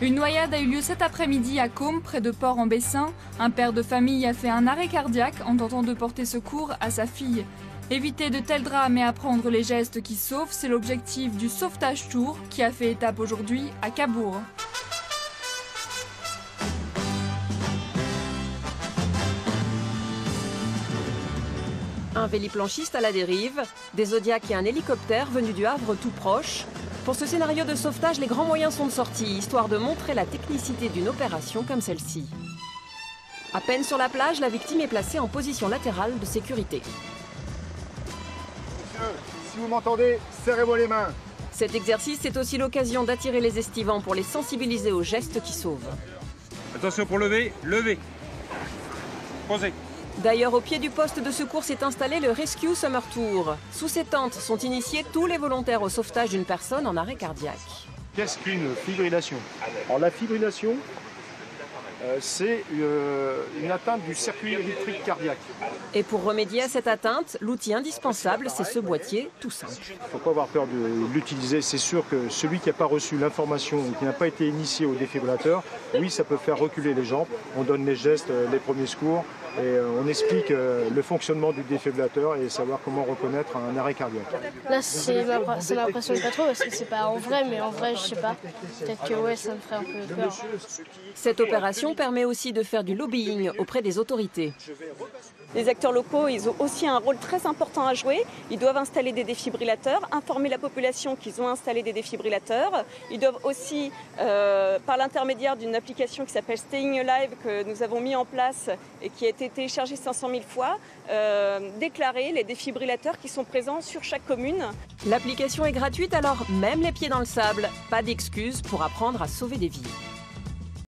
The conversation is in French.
Une noyade a eu lieu cet après-midi à Côme, près de Port-en-Bessin. Un père de famille a fait un arrêt cardiaque en tentant de porter secours à sa fille. Éviter de tels drames et apprendre les gestes qui sauvent, c'est l'objectif du Sauvetage Tour qui a fait étape aujourd'hui à Cabourg. Un véliplanchiste à la dérive, des Zodiacs et un hélicoptère venu du Havre tout proche. Pour ce scénario de sauvetage, les grands moyens sont de sortie, histoire de montrer la technicité d'une opération comme celle-ci. À peine sur la plage, la victime est placée en position latérale de sécurité. Monsieur, si vous m'entendez, serrez-moi les mains. Cet exercice est aussi l'occasion d'attirer les estivants pour les sensibiliser aux gestes qui sauvent. Attention pour lever, levez. Posez. D'ailleurs, au pied du poste de secours s'est installé le Rescue Summer Tour. Sous ces tentes sont initiés tous les volontaires au sauvetage d'une personne en arrêt cardiaque. Qu'est-ce qu'une fibrillation? Alors la fibrillation, c'est une atteinte du circuit électrique cardiaque. Et pour remédier à cette atteinte, l'outil indispensable, c'est ce boîtier tout simple. Il ne faut pas avoir peur de l'utiliser. C'est sûr que celui qui n'a pas reçu l'information ou qui n'a pas été initié au défibrillateur, oui, ça peut faire reculer les jambes. On donne les gestes, les premiers secours et on explique le fonctionnement du défibrillateur et savoir comment reconnaître un arrêt cardiaque. Là, ça m'impressionne pas trop parce que c'est pas en vrai, mais en vrai, je sais pas. Peut-être que ouais, ça me ferait un peu peur. Cette opération permet aussi de faire du lobbying auprès des autorités. Les acteurs locaux, ils ont aussi un rôle très important à jouer. Ils doivent installer des défibrillateurs, informer la population qu'ils ont installé des défibrillateurs. Ils doivent aussi, par l'intermédiaire d'une application qui s'appelle Staying Alive, que nous avons mis en place et qui a été téléchargée 500 000 fois, déclarer les défibrillateurs qui sont présents sur chaque commune. L'application est gratuite, alors même les pieds dans le sable, pas d'excuses pour apprendre à sauver des vies.